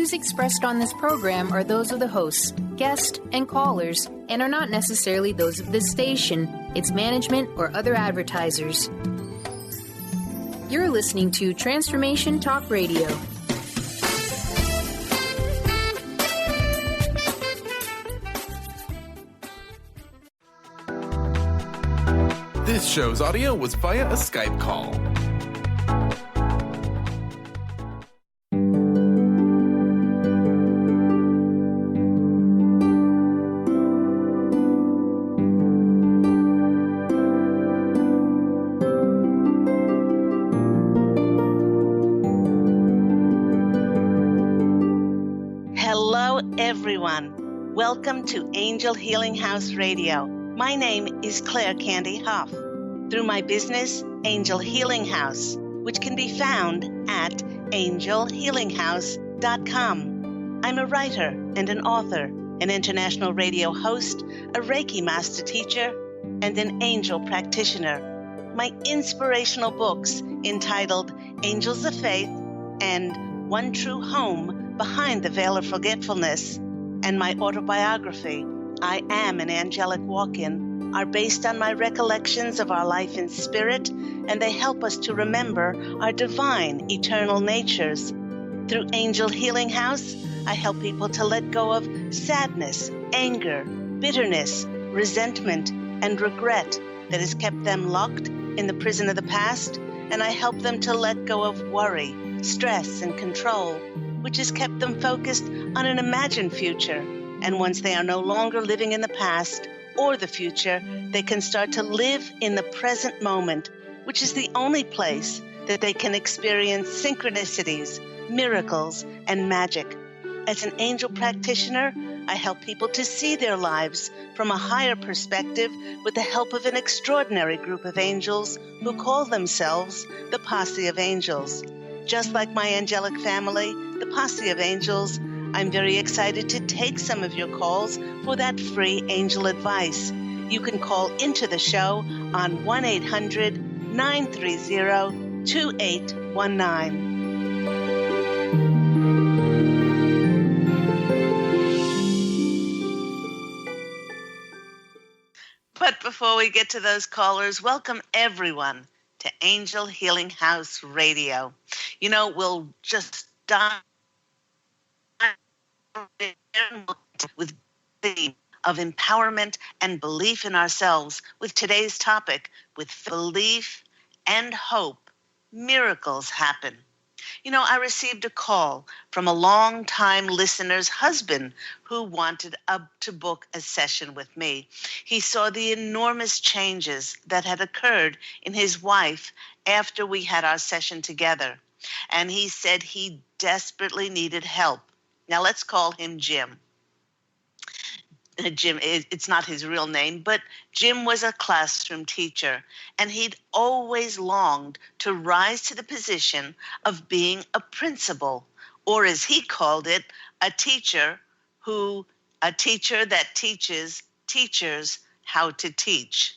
views expressed on this program are those of the hosts, guests, and callers, and are not necessarily those of this station, its management, or other advertisers. You're listening to Transformation Talk Radio. This show's audio was via a Skype call. Hello, everyone. Welcome to Angel Healing House Radio. My name is Candy Hough. Through my business, Angel Healing House, which can be found at angelhealinghouse.com. I'm a writer and an author, an international radio host, a Reiki master teacher, and an angel practitioner. My inspirational books entitled Angels of Faith and One True Home Behind the Veil of Forgetfulness, and my autobiography, I Am an Angelic Walk-In, are based on my recollections of our life in spirit, and they help us to remember our divine, eternal natures. Through Angel Healing House, I help people to let go of sadness, anger, bitterness, resentment, and regret that has kept them locked in the prison of the past, and I help them to let go of worry, stress, and control, which has kept them focused on an imagined future. And once they are no longer living in the past or the future, they can start to live in the present moment, which is the only place that they can experience synchronicities, miracles, and magic. As an angel practitioner, I help people to see their lives from a higher perspective with the help of an extraordinary group of angels who call themselves the Posse of Angels. Just like my angelic family, the Posse of Angels, I'm very excited to take some of your calls for that free angel advice. You can call into the show on 1-800-930-2819. But before we get to those callers, welcome everyone to Angel Healing House Radio. You know, we'll just dive with the theme of empowerment and belief in ourselves with today's topic, with belief and hope, miracles happen. You know, I received a call from a long-time listener's husband who wanted to book a session with me. He saw the enormous changes that had occurred in his wife after we had our session together, and he said he desperately needed help. Now, let's call him Jim. Jim, it's not his real name, but Jim was a classroom teacher, and he'd always longed to rise to the position of being a principal, or as he called it, a teacher that teaches teachers how to teach.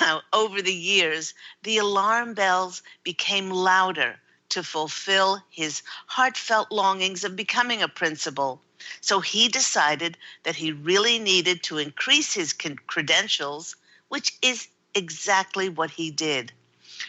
Now, over the years, the alarm bells became louder to fulfill his heartfelt longings of becoming a principal. So he decided that he really needed to increase his credentials, which is exactly what he did.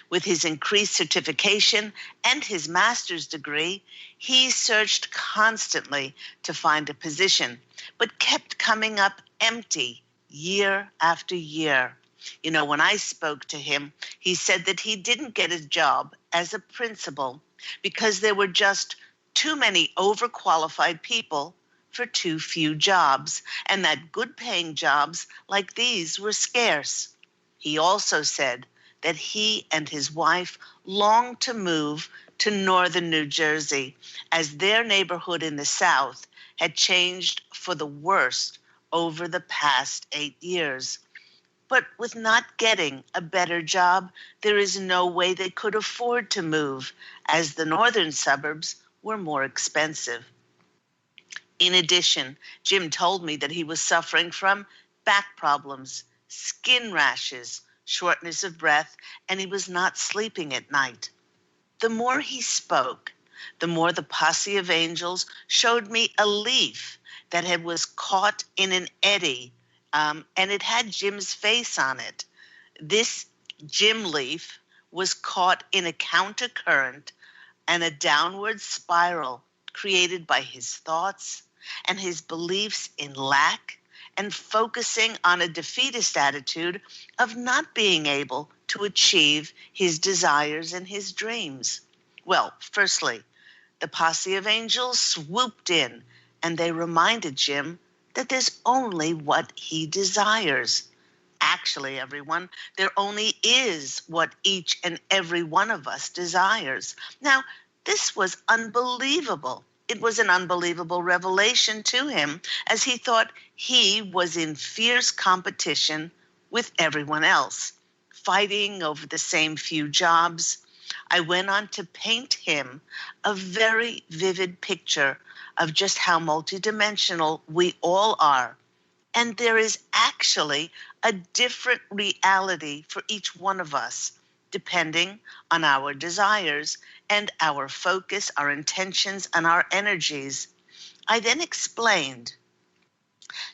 With his increased certification and his master's degree, he searched constantly to find a position, but kept coming up empty year after year. You know, when I spoke to him, he said that he didn't get a job as a principal because there were just too many overqualified people for too few jobs, and that good-paying jobs like these were scarce. He also said that he and his wife longed to move to northern New Jersey, as their neighborhood in the South had changed for the worst over the past 8 years. But with not getting a better job, there is no way they could afford to move, as the northern suburbs were more expensive. In addition, Jim told me that he was suffering from back problems, skin rashes, shortness of breath, and he was not sleeping at night. The more he spoke, the more the Posse of Angels showed me a leaf that was caught in an eddy, and it had Jim's face on it. This Jim leaf was caught in a countercurrent and a downward spiral created by his thoughts and his beliefs in lack and focusing on a defeatist attitude of not being able to achieve his desires and his dreams. Well, firstly, the Posse of Angels swooped in and they reminded Jim that there's only what he desires. Actually, everyone, there only is what each and every one of us desires. Now, this was unbelievable. It was an unbelievable revelation to him as he thought he was in fierce competition with everyone else, fighting over the same few jobs. I went on to paint him a very vivid picture of just how multidimensional we all are. And there is actually a different reality for each one of us, depending on our desires and our focus, our intentions, and our energies. I then explained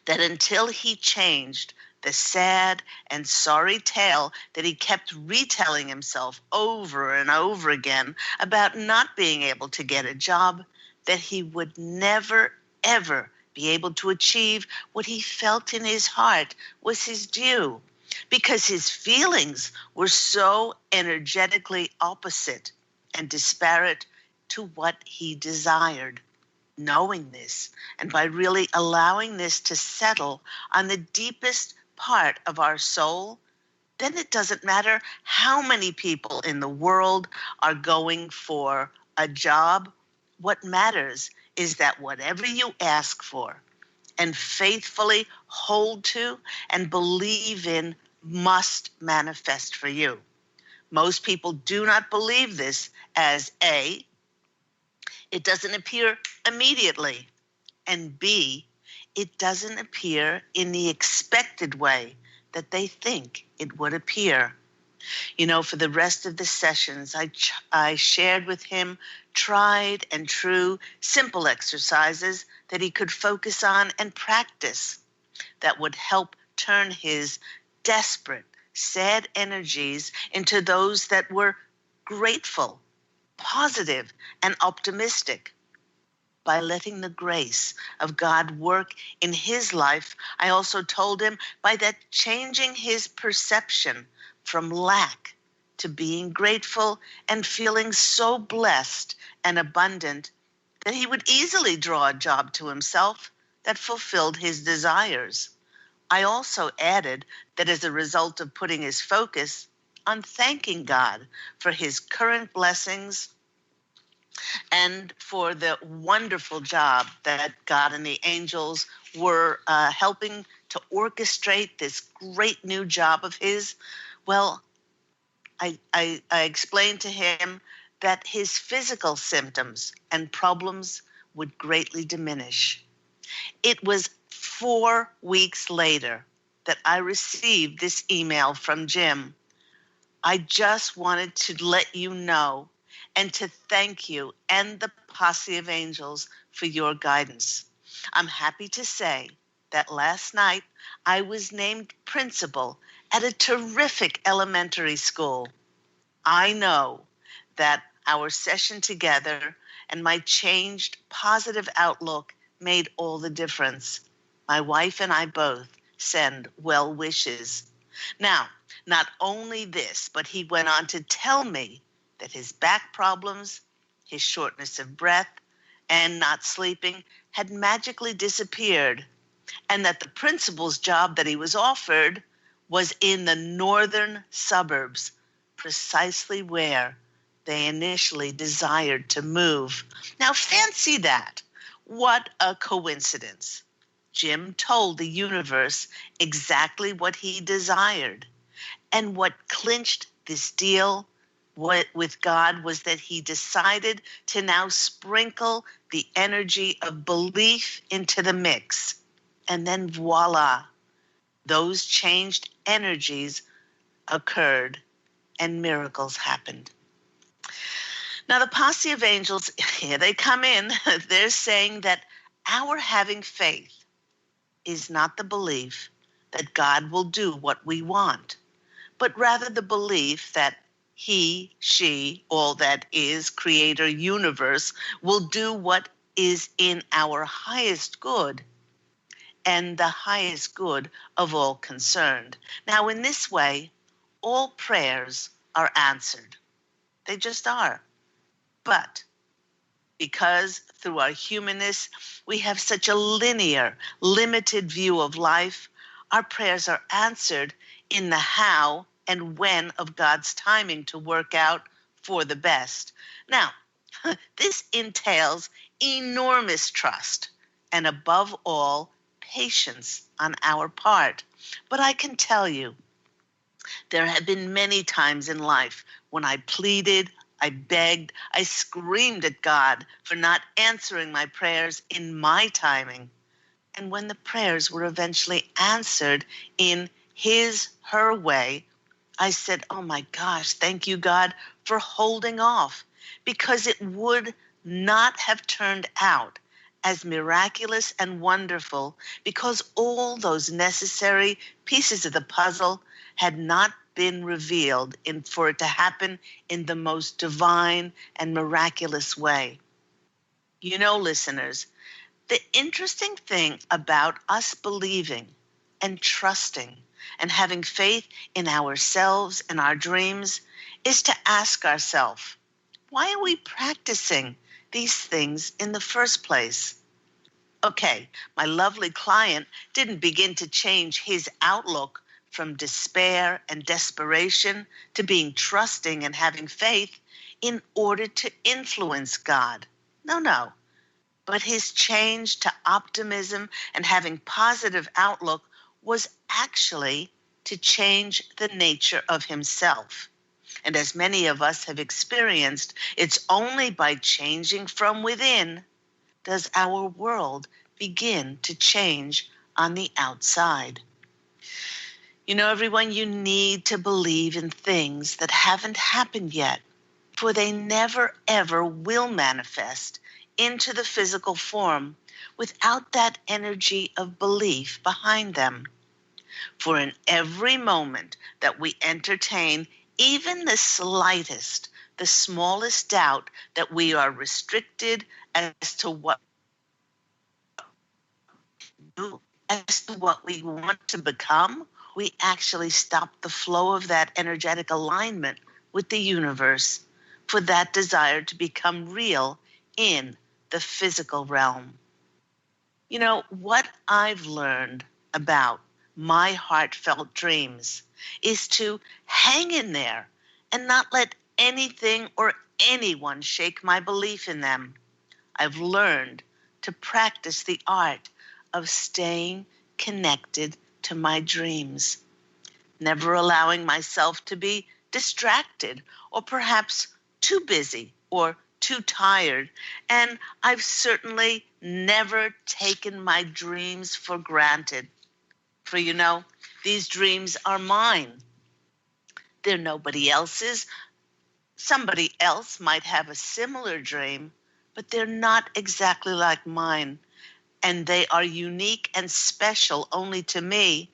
that until he changed the sad and sorry tale that he kept retelling himself over and over again about not being able to get a job, that he would never, ever be able to achieve what he felt in his heart was his due, because his feelings were so energetically opposite and disparate to what he desired. Knowing this, and by really allowing this to settle on the deepest part of our soul, then it doesn't matter how many people in the world are going for a job. What matters is that whatever you ask for and faithfully hold to and believe in must manifest for you. Most people do not believe this as A, it doesn't appear immediately, and B, it doesn't appear in the expected way that they think it would appear. You know, for the rest of the sessions, I shared with him tried and true, simple exercises that he could focus on and practice that would help turn his desperate, sad energies into those that were grateful, positive, and optimistic. By letting the grace of God work in his life, I also told him by that changing his perception from lack to being grateful and feeling so blessed and abundant that he would easily draw a job to himself that fulfilled his desires. I also added that as a result of putting his focus on thanking God for his current blessings and for the wonderful job that God and the angels were helping to orchestrate this great new job of his, well, I explained to him that his physical symptoms and problems would greatly diminish. It was 4 weeks later that I received this email from Jim. I just wanted to let you know and to thank you and the Posse of Angels for your guidance. I'm happy to say that last night I was named principal at a terrific elementary school. I know that our session together and my changed positive outlook made all the difference. My wife and I both send well wishes. Now, not only this, but he went on to tell me that his back problems, his shortness of breath, and not sleeping had magically disappeared, and that the principal's job that he was offered was in the northern suburbs, precisely where they initially desired to move. Now, fancy that. What a coincidence. Jim told the universe exactly what he desired. And what clinched this deal with God was that he decided to now sprinkle the energy of belief into the mix. And then voila, those changed energies occurred and miracles happened. Now, the Posse of Angels, here they come in. They're saying that our having faith is not the belief that God will do what we want, but rather the belief that he, she, all that is, creator, universe, will do what is in our highest good and the highest good of all concerned. Now, in this way, all prayers are answered. They just are. But because through our humanness, we have such a linear, limited view of life, our prayers are answered in the how and when of God's timing to work out for the best. Now, this entails enormous trust and, above all, patience on our part. But I can tell you, there have been many times in life when I pleaded, I begged, I screamed at God for not answering my prayers in my timing. And when the prayers were eventually answered in his, her way, I said, oh my gosh, thank you, God, for holding off, because it would not have turned out as miraculous and wonderful, because all those necessary pieces of the puzzle had not been revealed for it to happen in the most divine and miraculous way. You know, listeners, the interesting thing about us believing and trusting and having faith in ourselves and our dreams is to ask ourselves, why are we practicing these things in the first place? Okay, my lovely client didn't begin to change his outlook from despair and desperation to being trusting and having faith in order to influence God. No. But his change to optimism and having positive outlook was actually to change the nature of himself. And as many of us have experienced, it's only by changing from within does our world begin to change on the outside. You know, everyone, you need to believe in things that haven't happened yet, for they never, ever will manifest into the physical form without that energy of belief behind them. For in every moment that we entertain even the slightest, the smallest doubt that we are restricted as to what we want to become, we actually stop the flow of that energetic alignment with the universe for that desire to become real in the physical realm. You know, what I've learned about my heartfelt dreams is to hang in there and not let anything or anyone shake my belief in them. I've learned to practice the art of staying connected to my dreams, never allowing myself to be distracted or perhaps too busy or too tired. And I've certainly never taken my dreams for granted. For you know, these dreams are mine. They're nobody else's. Somebody else might have a similar dream, but they're not exactly like mine. And they are unique and special only to me,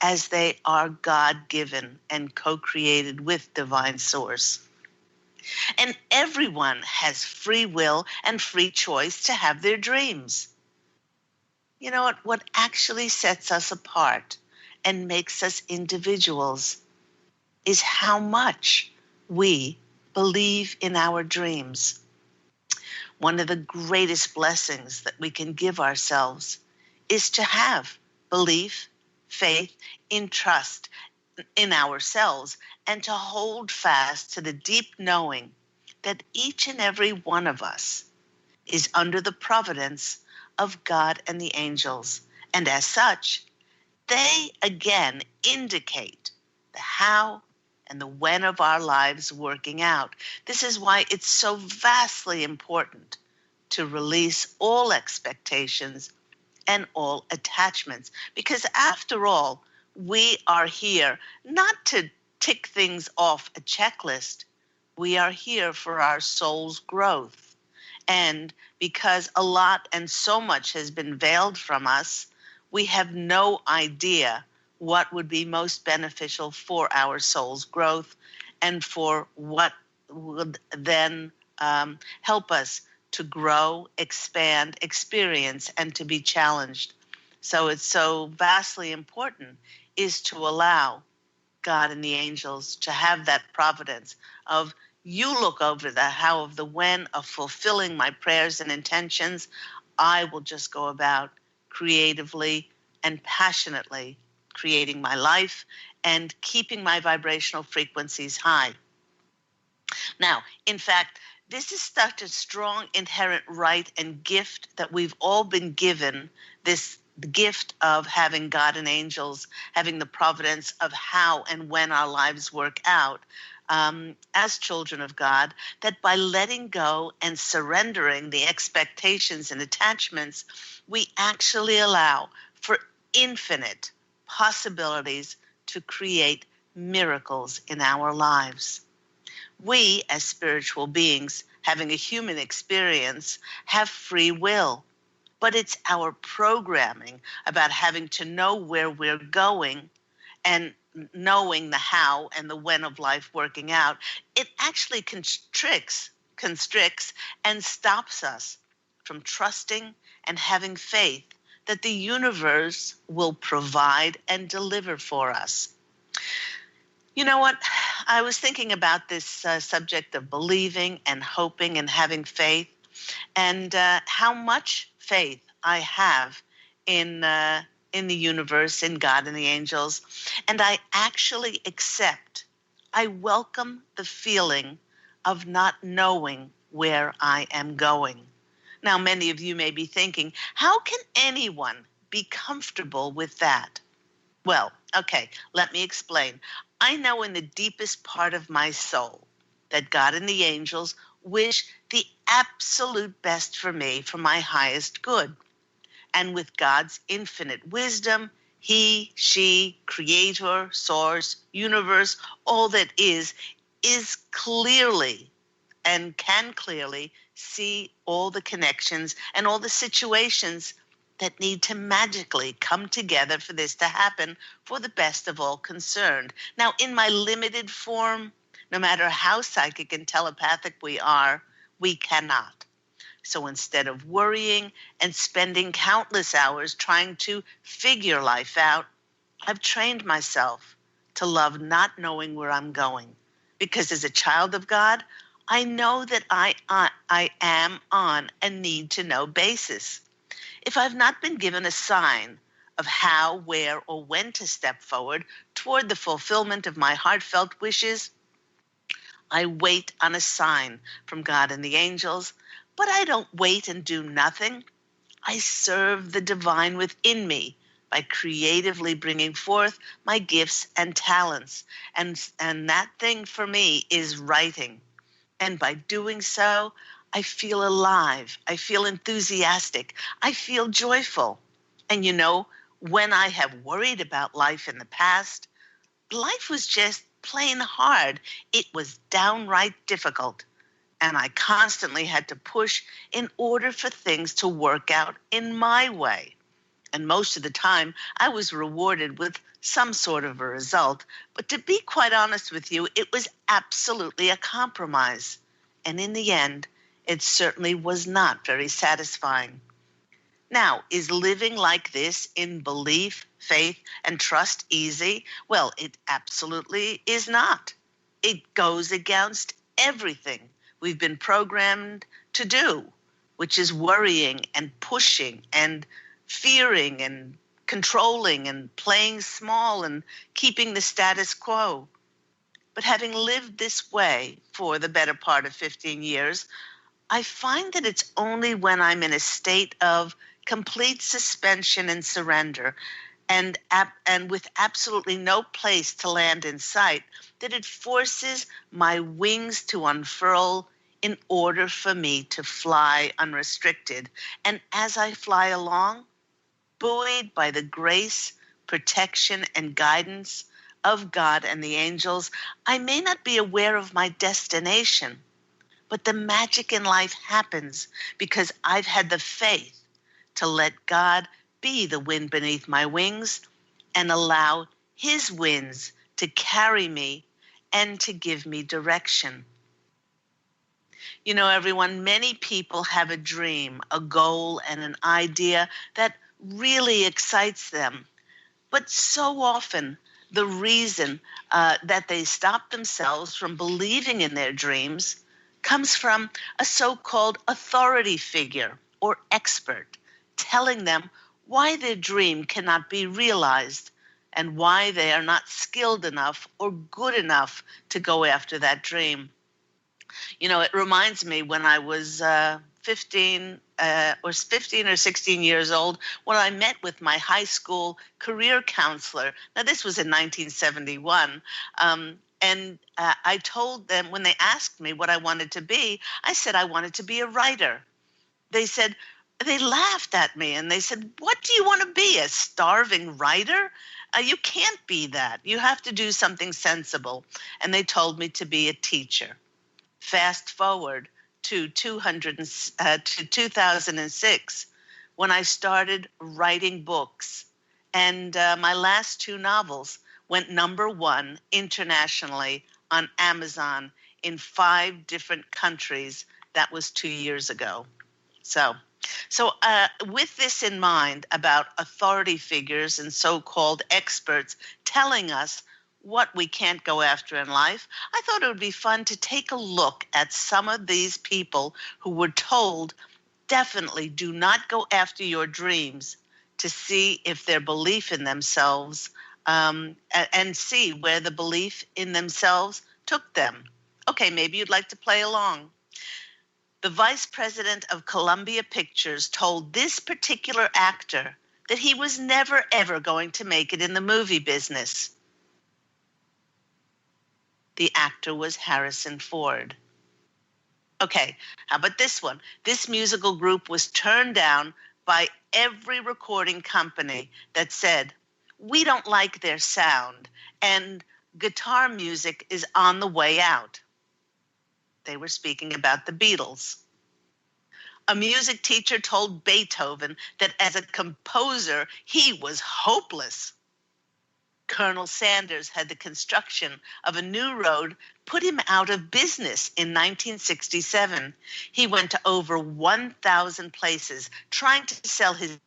as they are God-given and co-created with divine source. And everyone has free will and free choice to have their dreams. You know what actually sets us apart and makes us individuals is how much we believe in our dreams. One of the greatest blessings that we can give ourselves is to have belief, faith, in trust in ourselves, and to hold fast to the deep knowing that each and every one of us is under the providence of God and the angels. And as such, they again indicate the how and the when of our lives working out. This is why it's so vastly important to release all expectations and all attachments. Because after all, we are here not to tick things off a checklist, We are here for our soul's growth. And because a lot and so much has been veiled from us, we have no idea what would be most beneficial for our soul's growth and for what would then help us to grow, expand, experience, and to be challenged. So it's so vastly important is to allow God and the angels to have that providence of you look over the how of the when of fulfilling my prayers and intentions. I will just go about creatively and passionately creating my life and keeping my vibrational frequencies high. Now, in fact, this is such a strong inherent right and gift that we've all been given, this gift of having God and angels, having the providence of how and when our lives work out as children of God, that by letting go and surrendering the expectations and attachments, we actually allow for infinite possibilities to create miracles in our lives. We, as spiritual beings, having a human experience, have free will. But it's our programming about having to know where we're going and knowing the how and the when of life working out. It actually constricts, and stops us from trusting and having faith that the universe will provide and deliver for us. You know what? I was thinking about this subject of believing and hoping and having faith, and how much faith I have in the universe, in God and the angels, and I actually accept. I welcome the feeling of not knowing where I am going. Now, many of you may be thinking, how can anyone be comfortable with that? Well, okay, let me explain. I know in the deepest part of my soul that God and the angels wish the absolute best for me, for my highest good. And with God's infinite wisdom, He, she, creator, source, universe, all that is clearly and can clearly see all the connections and all the situations that need to magically come together for this to happen for the best of all concerned. Now, in my limited form, no matter how psychic and telepathic we are, we cannot. So instead of worrying and spending countless hours trying to figure life out, I've trained myself to love not knowing where I'm going. Because as a child of God, I know that I am on a need to know basis. If I've not been given a sign of how, where, or when to step forward toward the fulfillment of my heartfelt wishes, I wait on a sign from God and the angels, but I don't wait and do nothing. I serve the divine within me by creatively bringing forth my gifts and talents. And that thing for me is writing. And by doing so, I feel alive. I feel enthusiastic. I feel joyful. And you know, when I have worried about life in the past, life was just plain hard. It was downright difficult. And I constantly had to push in order for things to work out in my way. And most of the time, I was rewarded with some sort of a result. But to be quite honest with you, it was absolutely a compromise. And in the end, it certainly was not very satisfying. Now, is living like this in belief, faith, and trust easy? Well, it absolutely is not. It goes against everything we've been programmed to do, which is worrying and pushing and fearing and controlling and playing small and keeping the status quo. But having lived this way for the better part of 15 years, I find that it's only when I'm in a state of complete suspension and surrender and with absolutely no place to land in sight that it forces my wings to unfurl in order for me to fly unrestricted. And as I fly along, buoyed by the grace, protection, and guidance of God and the angels, I may not be aware of my destination, but the magic in life happens because I've had the faith to let God be the wind beneath my wings and allow his winds to carry me and to give me direction. You know, everyone, many people have a dream, a goal, and an idea that really excites them. But so often, the reason that they stop themselves from believing in their dreams comes from a so-called authority figure or expert telling them why their dream cannot be realized and why they are not skilled enough or good enough to go after that dream. You know, it reminds me when I was 15 or 15 or 16 years old, when I met with my high school career counselor. Now, this was in 1971. I told them, when they asked me what I wanted to be, I said I wanted to be a writer. They said, they laughed at me and they said, "What do you want to be, a starving writer? You can't be that. You have to do something sensible." And they told me to be a teacher. Fast forward to 2006, when I started writing books, and my last two novels went #1 internationally on Amazon in 5 different countries. That was 2 years ago. So with this in mind about authority figures and so-called experts telling us what we can't go after in life, I thought it would be fun to take a look at some of these people who were told, definitely do not go after your dreams, to see if their belief in themselves, and see where the belief in themselves took them. Okay, maybe you'd like to play along. The vice president of Columbia Pictures told this particular actor that he was never, ever going to make it in the movie business. The actor was Harrison Ford. Okay, how about this one? This musical group was turned down by every recording company that said, "We don't like their sound, and guitar music is on the way out." They were speaking about the Beatles. A music teacher told Beethoven that as a composer, he was hopeless. Colonel Sanders had the construction of a new road put him out of business in 1967. He went to over 1,000 places trying to sell his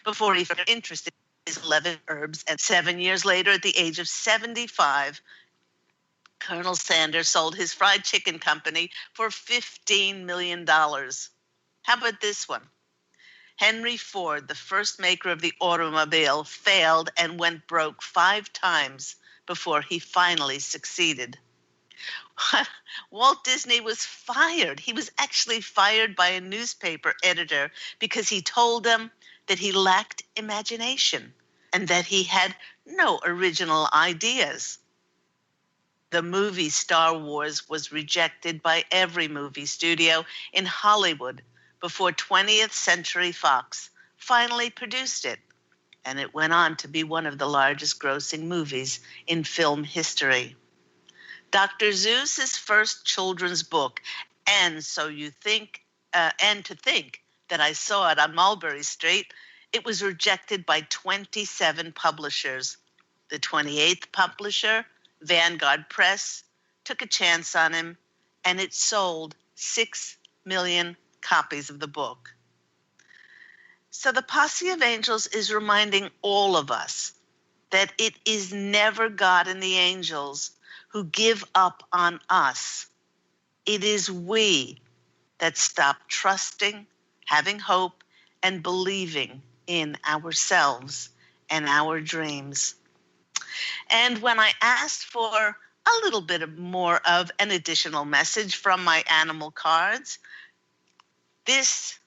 before he got interested in his 11 herbs. And 7 years later, at the age of 75, Colonel Sanders sold his fried chicken company for $15 million. How about this one? Henry Ford, the first maker of the automobile, failed and went broke 5 times before he finally succeeded. Walt Disney was fired. He was actually fired by a newspaper editor because he told them that he lacked imagination and that he had no original ideas. The movie Star Wars was rejected by every movie studio in Hollywood before 20th Century Fox finally produced it, and it went on to be one of the largest grossing movies in film history. Dr. Seuss's first children's book, and to think that I saw it on Mulberry Street, it was rejected by 27 publishers. The 28th publisher, Vanguard Press, took a chance on him, and it sold 6 million copies of the book. So the Posse of Angels is reminding all of us that it is never God and the angels who give up on us. It is we that stop trusting, having hope, and believing in ourselves and our dreams. And when I asked for a little bit more of an additional message from my animal cards, this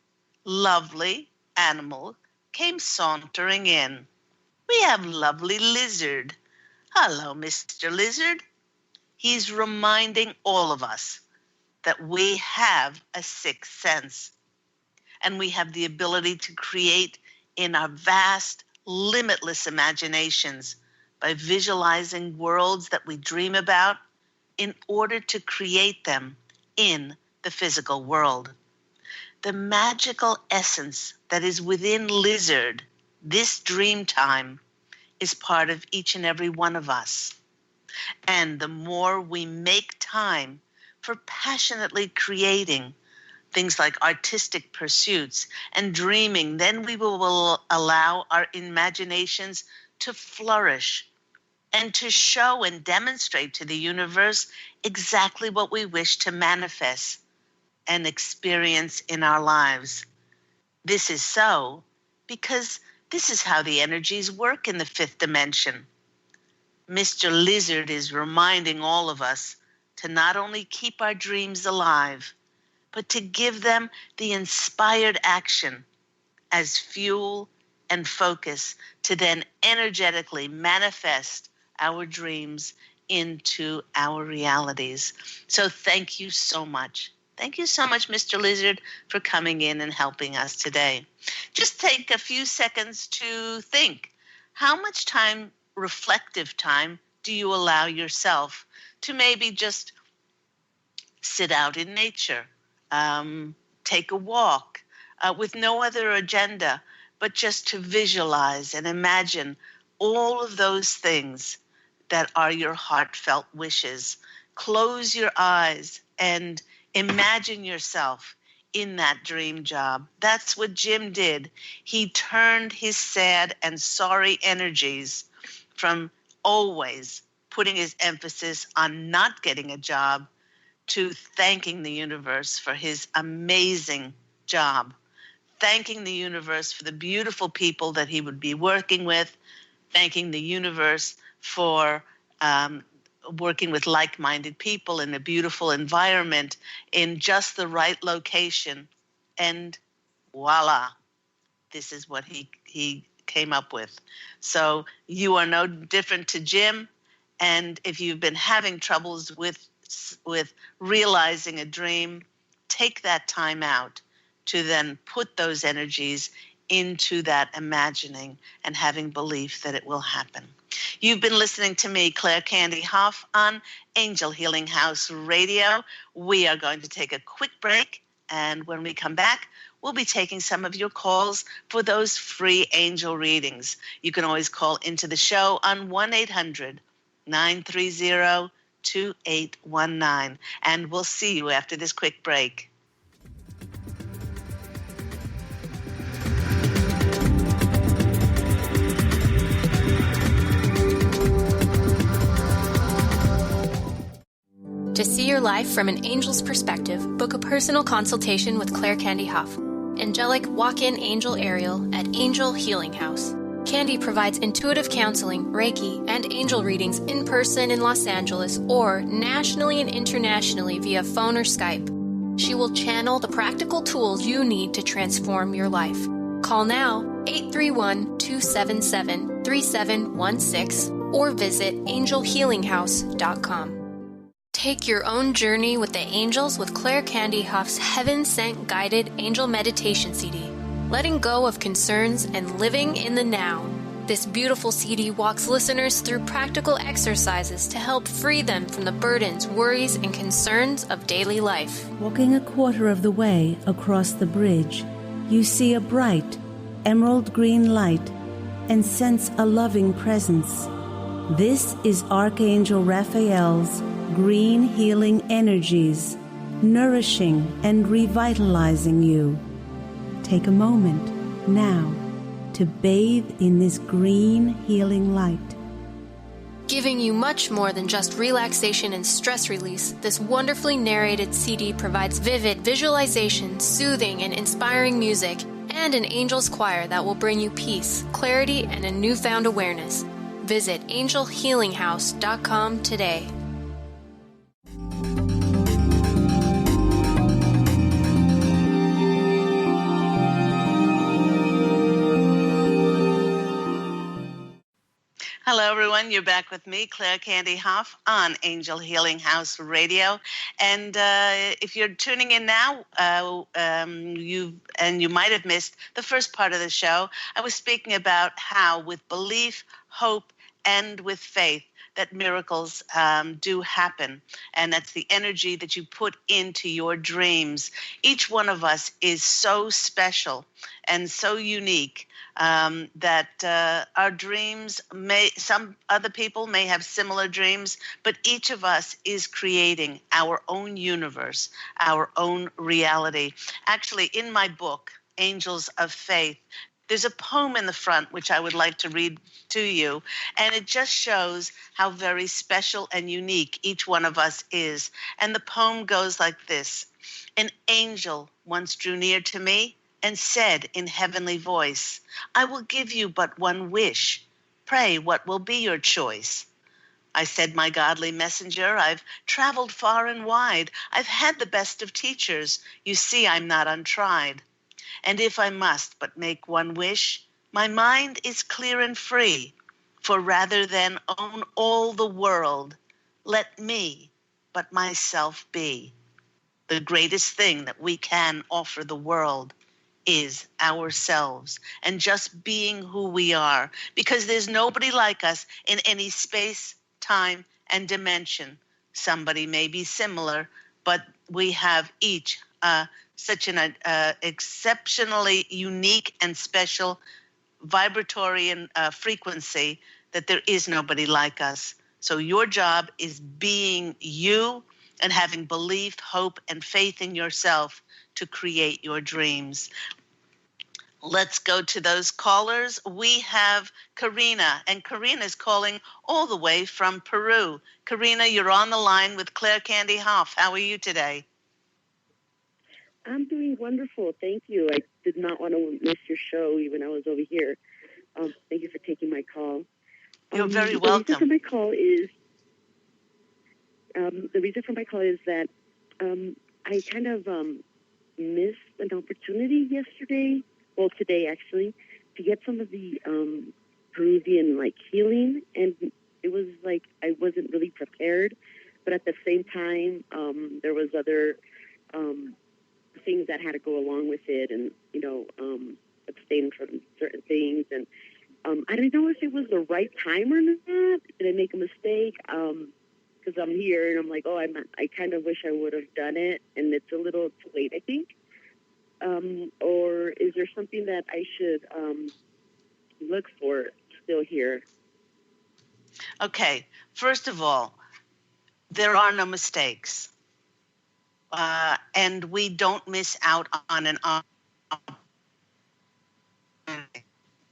lovely animal came sauntering in. We have lovely Lizard. Hello, Mr. Lizard. He's reminding all of us that we have a sixth sense and we have the ability to create in our vast, limitless imaginations by visualizing worlds that we dream about in order to create them in the physical world. The magical essence that is within Lizard, this dream time, is part of each and every one of us. And the more we make time for passionately creating things like artistic pursuits and dreaming, then we will allow our imaginations to flourish and to show and demonstrate to the universe exactly what we wish to manifest and experience in our lives. This is so because this is how the energies work in the fifth dimension. Mr. Lizard is reminding all of us to not only keep our dreams alive, but to give them the inspired action as fuel and focus to then energetically manifest our dreams into our realities. So thank you so much. Thank you so much, Mr. Lizard, for coming in and helping us today. Just take a few seconds to think. How much time, reflective time, do you allow yourself to maybe just sit out in nature, take a walk with no other agenda, but just to visualize and imagine all of those things that are your heartfelt wishes. Close your eyes and imagine yourself in that dream job. That's what Jim did. He turned his sad and sorry energies from always putting his emphasis on not getting a job to thanking the universe for his amazing job, thanking the universe for the beautiful people that he would be working with, thanking the universe for working with like-minded people in a beautiful environment in just the right location. And voila, this is what he came up with. So you are no different to Jim. And if you've been having troubles with realizing a dream, take that time out to then put those energies into that imagining and having belief that it will happen. You've been listening to me, Claire Candy Hough, on Angel Healing House Radio. We are going to take a quick break, and when we come back, we'll be taking some of your calls for those free angel readings. You can always call into the show on 1-800-930-2819, and we'll see you after this quick break. To see your life from an angel's perspective, book a personal consultation with Claire Candy Hough, angelic walk-in angel Ariel at Angel Healing House. Candy provides intuitive counseling, Reiki, and angel readings in person in Los Angeles or nationally and internationally via phone or Skype. She will channel the practical tools you need to transform your life. Call now, 831-277-3716, or visit angelhealinghouse.com. Take your own journey with the angels with Claire Candy Hough's Heaven Sent Guided Angel Meditation CD, letting go of concerns and living in the now. This beautiful CD walks listeners through practical exercises to help free them from the burdens, worries, and concerns of daily life. Walking a quarter of the way across the bridge, you see a bright, emerald green light and sense a loving presence. This is Archangel Raphael's green healing energies, nourishing and revitalizing you. Take a moment now to bathe in this green healing light. Giving you much more than just relaxation and stress release, this wonderfully narrated CD provides vivid visualization, soothing and inspiring music, and an angel's choir that will bring you peace, clarity, and a newfound awareness. Visit angelhealinghouse.com today. Hello, everyone. You're back with me, Claire Candy Hough, on Angel Healing House Radio. And if you're tuning in now, you might have missed the first part of the show. I was speaking about how, with belief, hope, and with faith, that miracles do happen. And that's the energy that you put into your dreams. Each one of us is so special and so unique. That our dreams some other people may have similar dreams, but each of us is creating our own universe, our own reality. Actually, in my book, Angels of Faith, there's a poem in the front which I would like to read to you, and it just shows how very special and unique each one of us is. And the poem goes like this. An angel once drew near to me and said in heavenly voice, I will give you but one wish. Pray, what will be your choice? I said, my godly messenger, I've traveled far and wide. I've had the best of teachers. You see, I'm not untried. And if I must but make one wish, my mind is clear and free. For rather than own all the world, let me but myself be. The greatest thing that we can offer the world is ourselves and just being who we are, because there's nobody like us in any space, time, and dimension. Somebody may be similar, but we have each such an exceptionally unique and special vibratory and frequency that there is nobody like us. So your job is being you and having belief, hope, and faith in yourself to create your dreams. Let's go to those callers. We have Karina, and Karina is calling all the way from Peru. Karina, you're on the line with Claire Candy Hough. How are you today? I'm doing wonderful. Thank you. I did not want to miss your show, even I was over here. Thank you for taking my call. You're very welcome. The reason for my call is that I kind of missed an opportunity yesterday, well, today actually, to get some of the Peruvian healing, and it was like I wasn't really prepared, but at the same time, there was other things that had to go along with it, and abstain from certain things, and I didn't know if it was the right time or not. Did I make a mistake? Because I'm here and I'm like, I kind of wish I would have done it, and it's a little too late, I think. Or is there something that I should look for still here? Okay, first of all, there are no mistakes. And we don't miss out on an opportunity.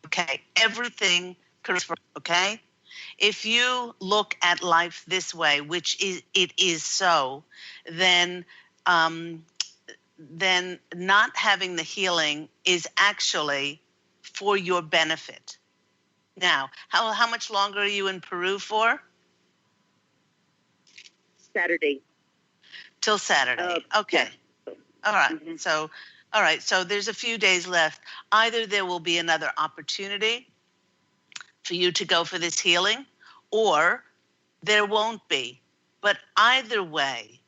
Okay, everything, okay? If you look at life this way, which it is so, then not having the healing is actually for your benefit. Now, how much longer are you in Peru for? Saturday. Till Saturday. Okay. Yeah. All right. Mm-hmm. So there's a few days left. Either there will be another opportunity for you to go for this healing, or there won't be. But either way,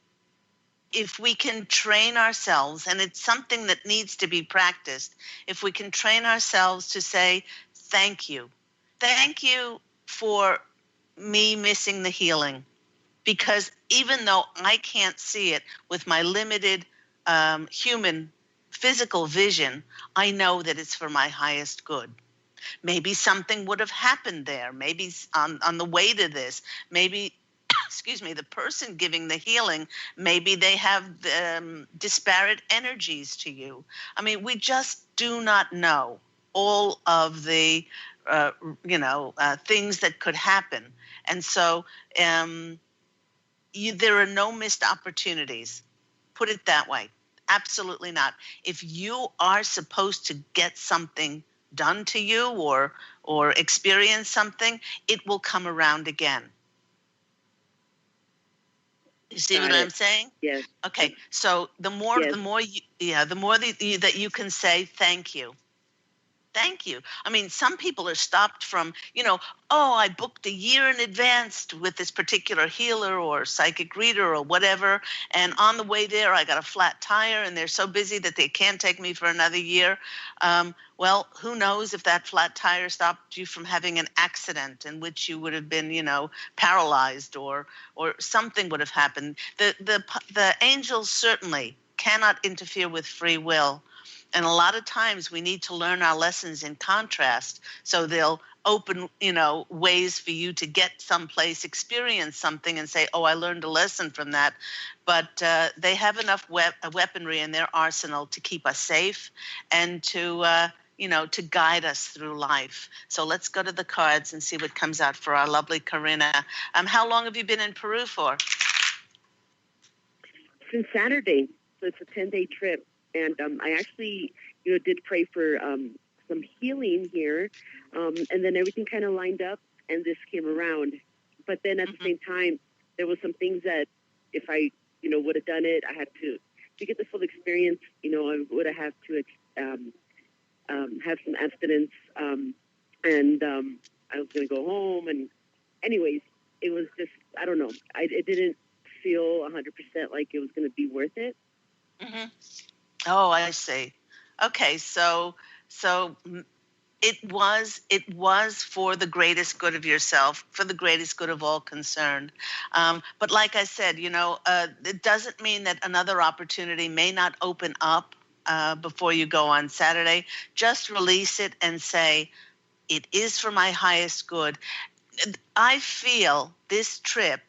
if we can train ourselves, and it's something that needs to be practiced, if we can train ourselves to say, thank you for me missing the healing. Because even though I can't see it with my limited human physical vision, I know that it's for my highest good. Maybe something would have happened there. Maybe on the way to this, maybe, the person giving the healing, maybe they have disparate energies to you. I mean, we just do not know all of the, things that could happen. And so, there are no missed opportunities. Put it that way. Absolutely not. If you are supposed to get something done to you or experience something, it will come around again. You see what I'm saying? Yes. Okay. So the more that you can say thank you. Thank you. I mean, some people are stopped from, oh, I booked a year in advance with this particular healer or psychic reader or whatever. And on the way there, I got a flat tire and they're so busy that they can't take me for another year. Well, who knows if that flat tire stopped you from having an accident in which you would have been, paralyzed or something would have happened. The angels certainly cannot interfere with free will. And a lot of times we need to learn our lessons in contrast. So they'll open, ways for you to get someplace, experience something and say, oh, I learned a lesson from that. But they have enough weaponry in their arsenal to keep us safe and to guide us through life. So let's go to the cards and see what comes out for our lovely Karina. How long have you been in Peru for? Since Saturday. So it's a 10-day trip. And I actually, did pray for some healing here. And then everything kind of lined up and this came around. But then at the same time, there was some things that if I, would have done it, I had to get the full experience, I would have had to have some abstinence. And I was going to go home. And anyways, it was just, I don't know. It didn't feel 100% like it was going to be worth it. Mm-hmm. Oh, I see. Okay, so it was for the greatest good of yourself, for the greatest good of all concerned. But like I said, it doesn't mean that another opportunity may not open up before you go on Saturday. Just release it and say, it is for my highest good. I feel this trip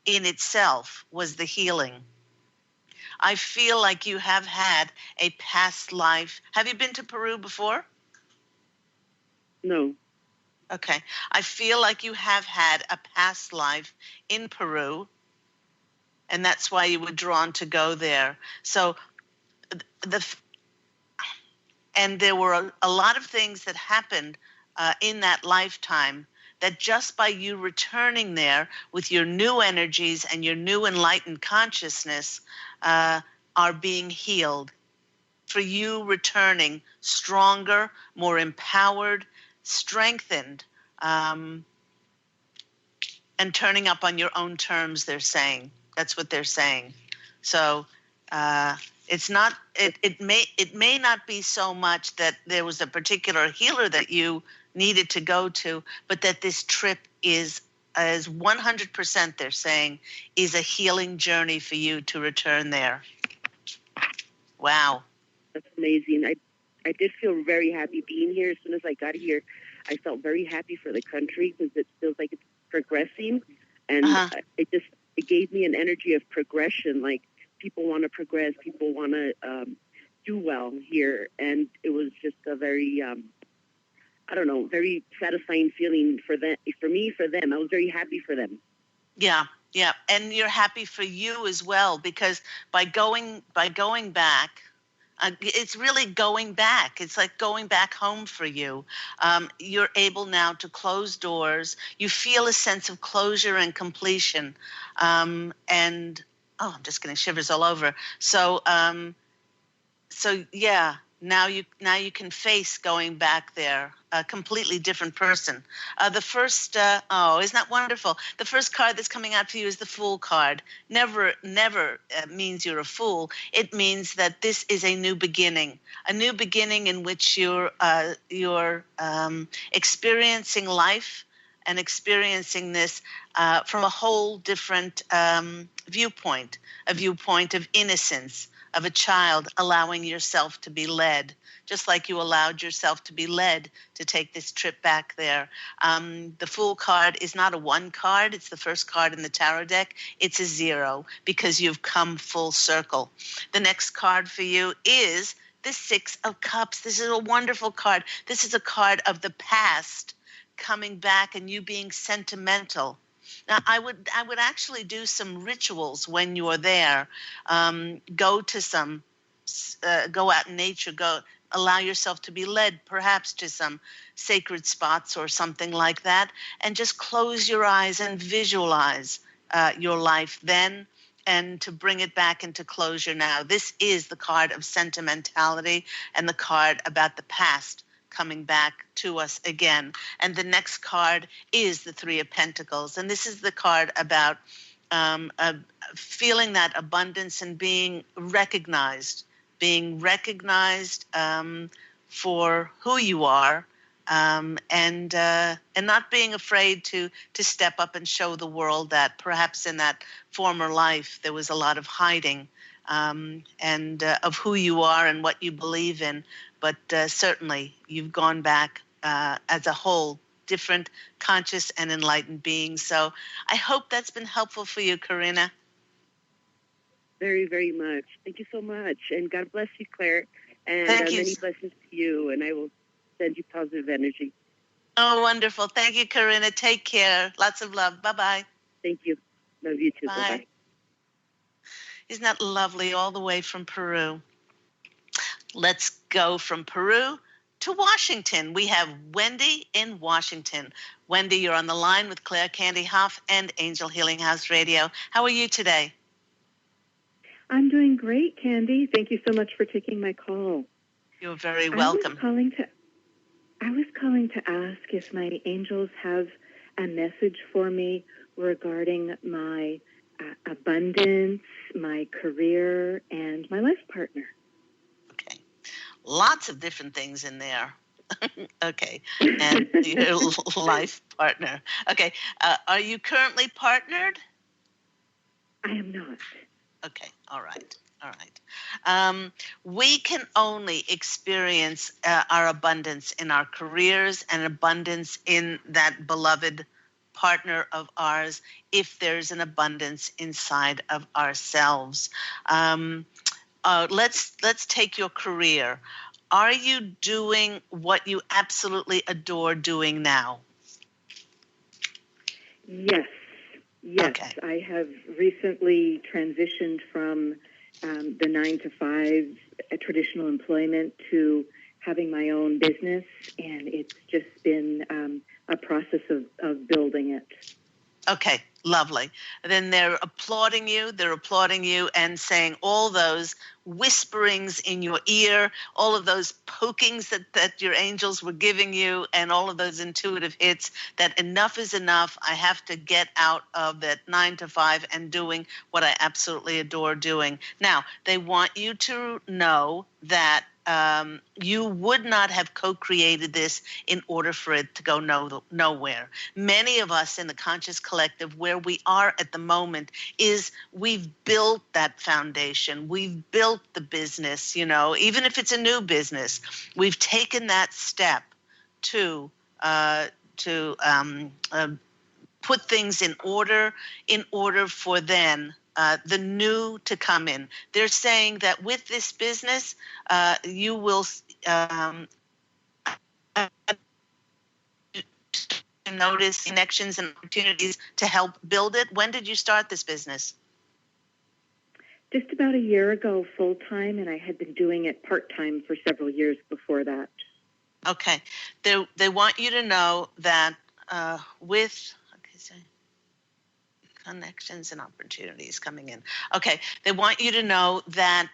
in itself was the healing. I feel like you have had a past life. Have you been to Peru before? No. Okay. I feel like you have had a past life in Peru, and that's why you were drawn to go there. So and there were a lot of things that happened in that lifetime that just by you returning there with your new energies and your new enlightened consciousness are being healed. For you returning stronger, more empowered, strengthened, and turning up on your own terms, they're saying. That's what they're saying. So it's not. It may not be so much that there was a particular healer that you needed to go to, but that this trip is 100%, they're saying, is a healing journey for you to return there. Wow. That's amazing. I did feel very happy being here. As soon as I got here, I felt very happy for the country because it feels like it's progressing. And it gave me an energy of progression. Like people want to progress, people want to do well here. And it was just a very, very satisfying feeling for me, for them. I was very happy for them. Yeah. Yeah. And you're happy for you as well, because by going back, it's really going back. It's like going back home for you. You're able now to close doors. You feel a sense of closure and completion. I'm just getting shivers all over. So yeah, now you can face going back there, a completely different person. The first, isn't that wonderful? The first card that's coming out for you is the Fool card. Never means you're a fool. It means that this is a new beginning in which you're experiencing life and experiencing this from a whole different viewpoint, a viewpoint of innocence, of a child allowing yourself to be led, just like you allowed yourself to be led to take this trip back there. The Fool card is not a 1 card. It's the first card in the tarot deck. It's a 0 because you've come full circle. The next card for you is the 6 of Cups. This is a wonderful card. This is a card of the past coming back and you being sentimental. Now, I would actually do some rituals when you're there. Go out in nature. Allow yourself to be led, perhaps to some sacred spots or something like that, and just close your eyes and visualize your life then, and to bring it back into closure now. This is the card of sentimentality and the card about the past coming back to us again. And the next card is the Three of Pentacles. And this is the card about feeling that abundance and being recognized for who you are, and not being afraid to step up and show the world that perhaps in that former life there was a lot of hiding, and of who you are and what you believe in. But certainly you've gone back as a whole, different, conscious, and enlightened being. So I hope that's been helpful for you, Karina. Very, very much. Thank you so much. And God bless you, Claire. And Thank you. Many blessings to you. And I will send you positive energy. Oh, wonderful. Thank you, Karina. Take care. Lots of love. Bye-bye. Thank you. Love you too. Bye. Bye-bye. Isn't that lovely, all the way from Peru? Let's go from Peru to Washington. We have Wendy in Washington. Wendy, you're on the line with Claire, Candy Hough, and Angel Healing House Radio. How are you today? I'm doing great, Candy. Thank you so much for taking my call. You're very welcome. I was calling to ask if my angels have a message for me regarding my abundance, my career, and my life partner. Okay. Lots of different things in there. Okay. And your life partner. Okay. Are you currently partnered? I am not. Okay. All right. We can only experience our abundance in our careers and abundance in that beloved partner of ours if there's an abundance inside of ourselves. Let's take your career. Are you doing what you absolutely adore doing now? Yes. Okay. I have recently transitioned from the 9-to-5 traditional employment to having my own business, and it's just been a process of building it. Okay, lovely. Then they're applauding you and saying all those whisperings in your ear, all of those pokings that your angels were giving you, and all of those intuitive hits that enough is enough. I have to get out of that 9-to-5 and doing what I absolutely adore doing. Now, they want you to know that you would not have co-created this in order for it to go nowhere. Many of us in the conscious collective, where we are at the moment, is we've built that foundation. We've built the business, even if it's a new business. We've taken that step to put things in order for then the new to come in. They're saying that with this business, you will notice connections and opportunities to help build it. When did you start this business? Just about a year ago, full-time, and I had been doing it part-time for several years before that. Okay. They want you to know that connections and opportunities coming in. Okay. They want you to know that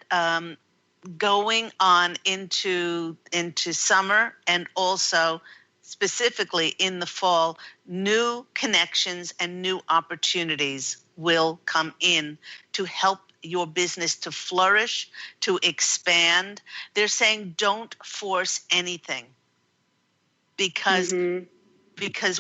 going on into summer and also specifically in the fall, new connections and new opportunities will come in to help your business to flourish, to expand. They're saying don't force anything because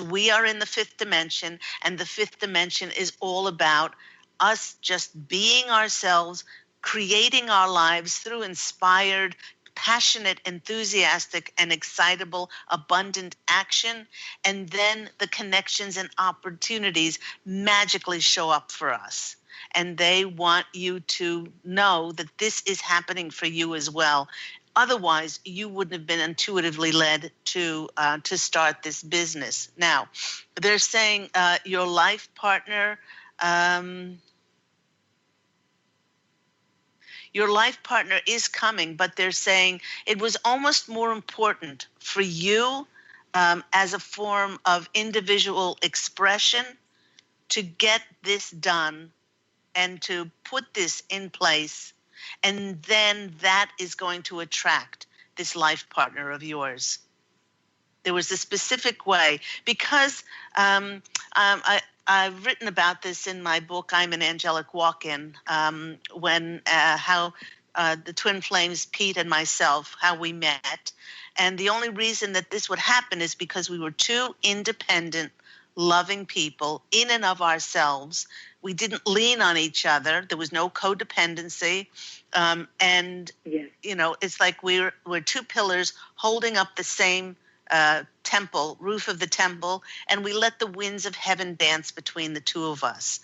we are in the fifth dimension, and the fifth dimension is all about us just being ourselves, creating our lives through inspired, passionate, enthusiastic, and excitable, abundant action. And then the connections and opportunities magically show up for us. And they want you to know that this is happening for you as well. Otherwise, you wouldn't have been intuitively led to start this business. Now, they're saying your life partner, your life partner is coming, but they're saying it was almost more important for you as a form of individual expression to get this done and to put this in place. And then that is going to attract this life partner of yours. There was a specific way, because I've written about this in my book, I'm an Angelic Walk-In, how the twin flames, Pete and myself, how we met. And the only reason that this would happen is because we were two independent, loving people in and of ourselves. We didn't lean on each other. There was no codependency. And, Yes. it's like we're two pillars holding up the same roof of the temple, and we let the winds of heaven dance between the two of us.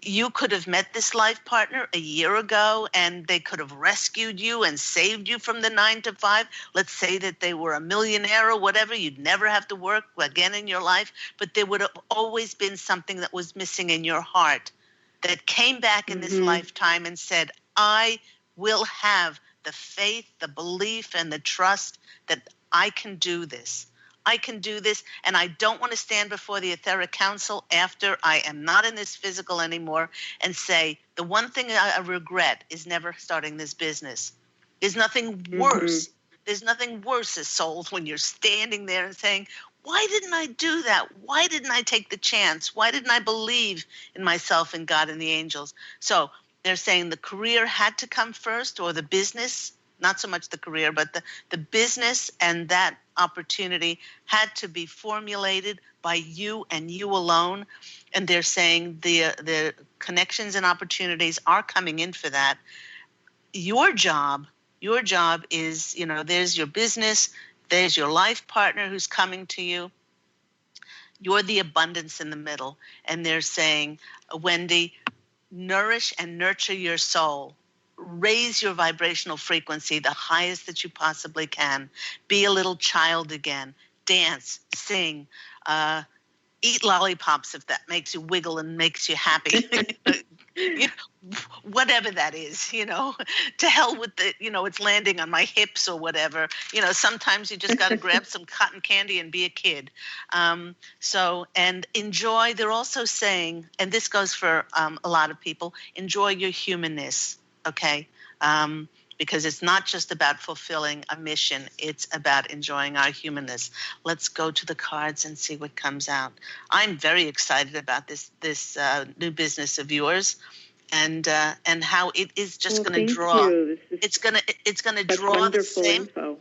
You could have met this life partner a year ago, and they could have rescued you and saved you from the 9 to 5. Let's say that they were a millionaire or whatever. You'd never have to work again in your life, but there would have always been something that was missing in your heart that came back in this lifetime and said, I will have the faith, the belief, and the trust that I can do this. I can do this, and I don't want to stand before the etheric council after I am not in this physical anymore and say, the one thing I regret is never starting this business. There's nothing worse. There's nothing worse as souls when you're standing there and saying, why didn't I do that? Why didn't I take the chance? Why didn't I believe in myself and God and the angels? So they're saying the career had to come first, or the business. Not so much the career, but the business and that opportunity had to be formulated by you and you alone. And they're saying the connections and opportunities are coming in for that. Your job is, there's your business, there's your life partner who's coming to you. You're the abundance in the middle. And they're saying, Wendy, nourish and nurture your soul. Raise your vibrational frequency the highest that you possibly can. Be a little child again. Dance, sing, eat lollipops if that makes you wiggle and makes you happy. Whatever that is, to hell with the, it's landing on my hips or whatever. Sometimes you just got to grab some cotton candy and be a kid. And enjoy. They're also saying, and this goes for a lot of people, enjoy your humanness. Okay, because it's not just about fulfilling a mission, it's about enjoying our humanness. Let's go to the cards and see what comes out. I'm very excited about this new business of yours, and how it is just going to draw. It's going to draw the same. Info.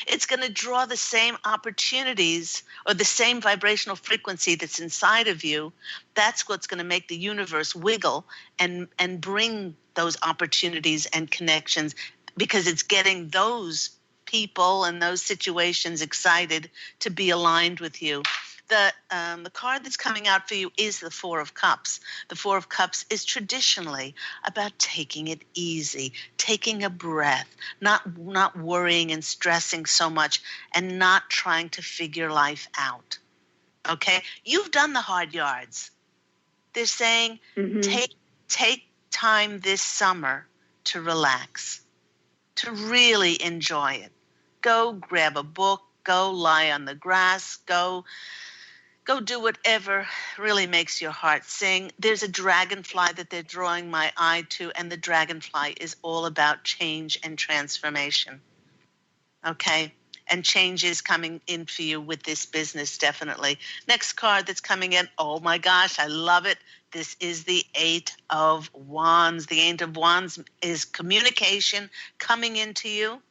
It's going to draw the same opportunities or the same vibrational frequency that's inside of you. That's what's going to make the universe wiggle and bring those opportunities and connections, because it's getting those people and those situations excited to be aligned with you. The card that's coming out for you is the Four of Cups. The Four of Cups is traditionally about taking it easy, taking a breath, not worrying and stressing so much, and not trying to figure life out. Okay? You've done the hard yards. They're saying take time this summer to relax, to really enjoy it. Go grab a book, go lie on the grass, go do whatever really makes your heart sing. There's a dragonfly that they're drawing my eye to, and the dragonfly is all about change and transformation. Okay? And change is coming in for you with this business, definitely. Next card that's coming in, oh my gosh, I love it. This is the Eight of Wands. The Eight of Wands is communication coming into you,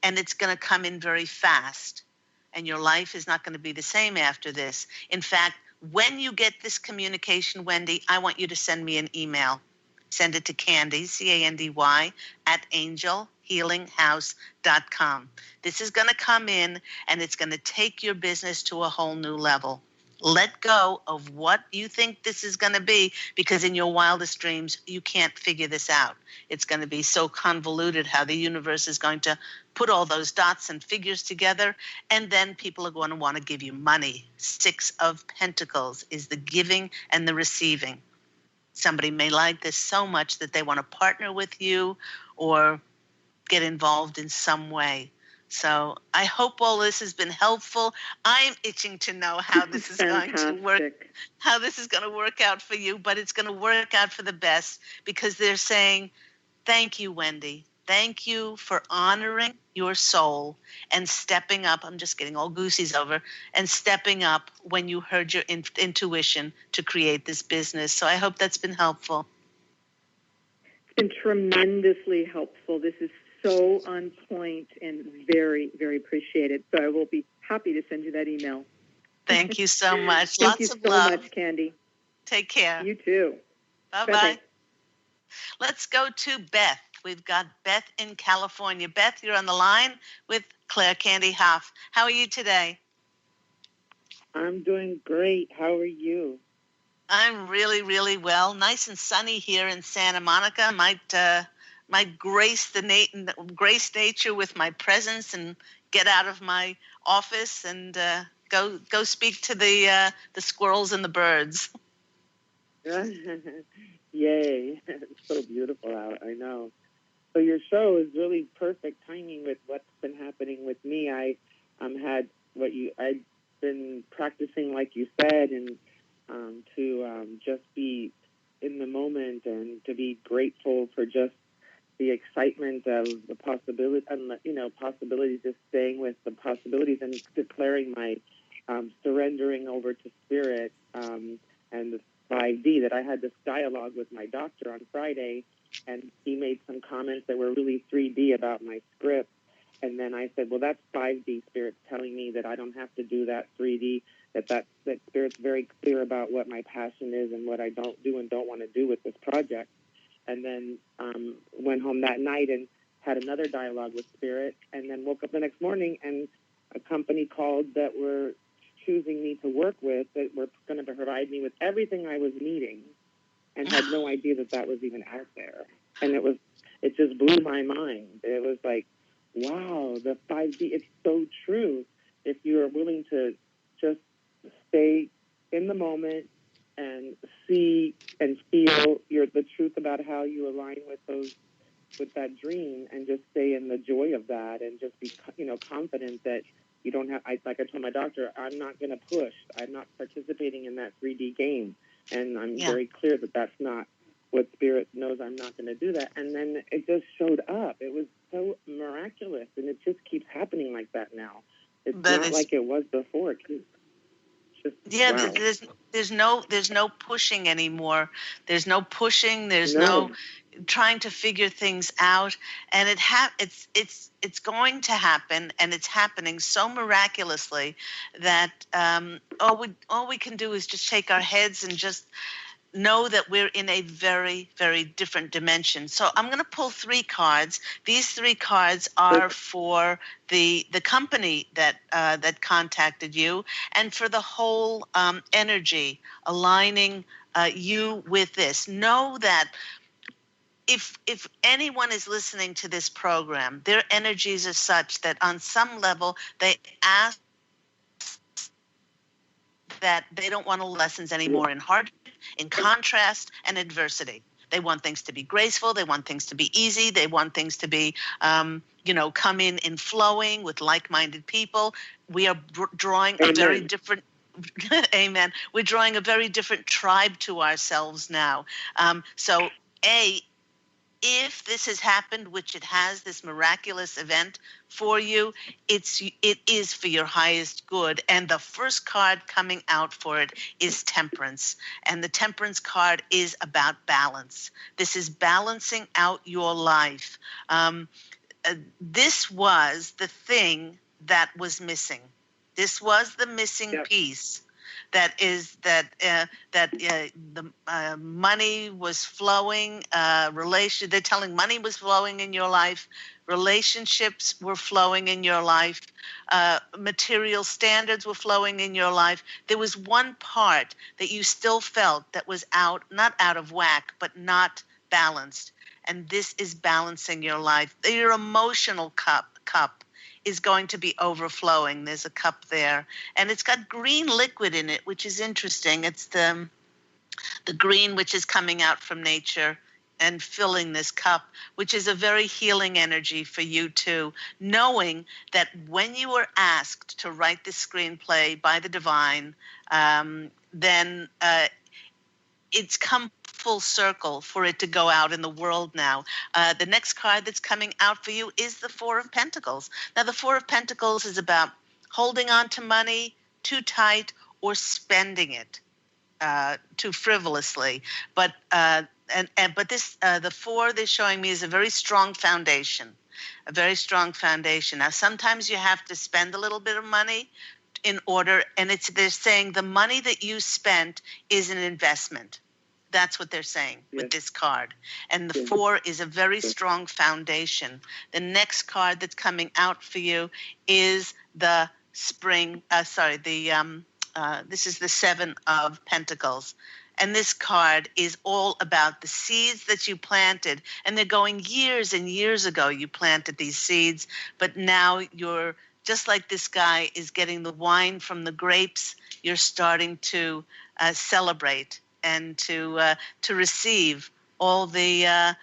and it's going to come in very fast. And your life is not going to be the same after this. In fact, when you get this communication, Wendy, I want you to send me an email. Send it to Candy, Candy, at angelhealinghouse.com. This is going to come in, and it's going to take your business to a whole new level. Let go of what you think this is going to be, because in your wildest dreams, you can't figure this out. It's going to be so convoluted how the universe is going to put all those dots and figures together, and then people are going to want to give you money. Six of Pentacles is the giving and the receiving. Somebody may like this so much that they want to partner with you or get involved in some way. So I hope all this has been helpful. I'm itching to know how this is going to work, how this is going to work out for you, but it's going to work out for the best, because they're saying, thank you, Wendy. Thank you for honoring your soul and stepping up. I'm just getting all goosies over, and stepping up when you heard your intuition to create this business. So I hope that's been helpful. It's been tremendously helpful. This is so on point and very, very appreciated. So I will be happy to send you that email. Thank you so much. Thank Lots you of so love. much, Candy. Take care. You too. Bye-bye. Let's go to Beth. We've got Beth in California. Beth, you're on the line with Claire Candy Hough. How are you today? I'm doing great. How are you? I'm really, really well. Nice and sunny here in Santa Monica. Might grace grace nature with my presence and get out of my office and go speak to the squirrels and the birds. Yay! It's so beautiful out. I know. So your show is really perfect timing with what's been happening with me. I've been practicing, like you said, and to just be in the moment and to be grateful for just the excitement of the possibility, possibilities, just staying with the possibilities and declaring my surrendering over to spirit and the 5D. That I had this dialogue with my doctor on Friday, and he made some comments that were really 3D about my script. And then I said, well, that's 5D. Spirit's telling me that I don't have to do that 3D, that Spirit's very clear about what my passion is and what I don't do and don't want to do with this project. And then went home that night and had another dialogue with Spirit, and then woke up the next morning and a company called that were choosing me to work with, that were going to provide me with everything I was needing, and had no idea that was even out there. And it just blew my mind. It was like, wow, the 5D, it's so true. If you are willing to just stay in the moment and see and feel the truth about how you align with that dream, and just stay in the joy of that, and just be, confident that you don't have, like I told my doctor, I'm not going to push. I'm not participating in that 3D game. And I'm very clear that that's not what Spirit knows. I'm not going to do that. And then it just showed up. It was so miraculous, and it just keeps happening like that now. It's not like it was before. Wow. There's no pushing anymore. There's no pushing. There's no trying to figure things out, and it's going to happen, and it's happening so miraculously that all we can do is just shake our heads and just know that we're in a very, very different dimension. So I'm going to pull 3 cards. These 3 cards are for the company that contacted you, and for the whole energy aligning you with this. Know that if anyone is listening to this program, their energies are such that on some level they ask that they don't want lessons anymore in hardship, in contrast, and adversity. They want things to be graceful. They want things to be easy. They want things to be, come in flowing with like-minded people. We are drawing a very different Amen. We're drawing a very different tribe to ourselves now. So, if this has happened, which it has, this miraculous event for you, it is for your highest good. And the first card coming out for it is Temperance. And the Temperance card is about balance. This is balancing out your life. This was the thing that was missing. This was the missing piece. The money was flowing. They're telling money was flowing in your life. Relationships were flowing in your life. Material standards were flowing in your life. There was one part that you still felt that was not out of whack, but not balanced. And this is balancing your life. Your emotional cup is going to be overflowing. There's a cup there, and it's got green liquid in it, which is interesting. It's the green which is coming out from nature and filling this cup, which is a very healing energy for you too, knowing that when you were asked to write this screenplay by the divine, then it's come full circle for it to go out in the world now. The next card that's coming out for you is the Four of Pentacles. Now, the Four of Pentacles is about holding on to money too tight or spending it too frivolously. But this the four they're showing me is a very strong foundation, a very strong foundation. Now, sometimes you have to spend a little bit of money in order, and they're saying the money that you spent is an investment. That's what they're saying with this card. And the four is a very strong foundation. The next card that's coming out for you is the this is the Seven of Pentacles. And this card is all about the seeds that you planted. And they're going years and years ago you planted these seeds, but now you're just like this guy is getting the wine from the grapes. You're starting to celebrate and to receive all the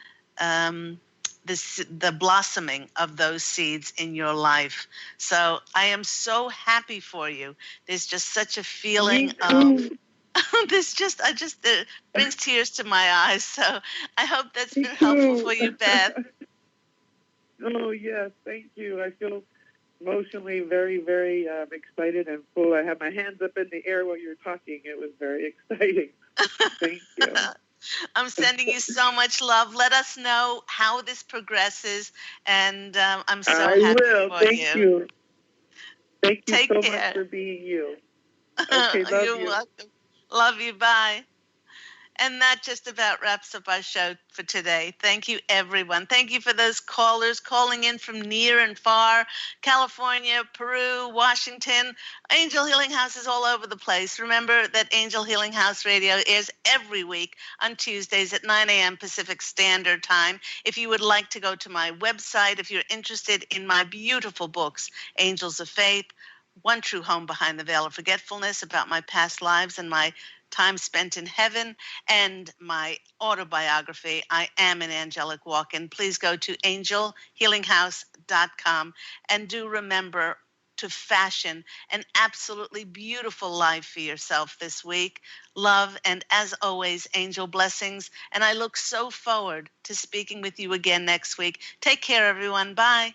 blossoming of those seeds in your life. So I am so happy for you. There's just such a feeling of it brings tears to my eyes. So I hope that's been helpful for you, Beth. Oh yes, thank you. I feel emotionally very, very excited and full. I had my hands up in the air while you were talking. It was very exciting. Thank you. I'm sending you so much love. Let us know how this progresses, and I'm so happy for Thank you. Thank you Take so care. much for being you. Okay, love You're you. welcome. Love you. Bye. And that just about wraps up our show for today. Thank you, everyone. Thank you for those callers calling in from near and far, California, Peru, Washington. Angel Healing House is all over the place. Remember that Angel Healing House Radio airs every week on Tuesdays at 9 a.m. Pacific Standard Time. If you would like to go to my website, if you're interested in my beautiful books, Angels of Faith, One True Home Behind the Veil of Forgetfulness, about my past lives and my time spent in heaven, and my autobiography, I Am an Angelic Walk-In, please go to angelhealinghouse.com, and do remember to fashion an absolutely beautiful life for yourself this week. Love, and as always, angel blessings, and I look so forward to speaking with you again next week. Take care, everyone. Bye.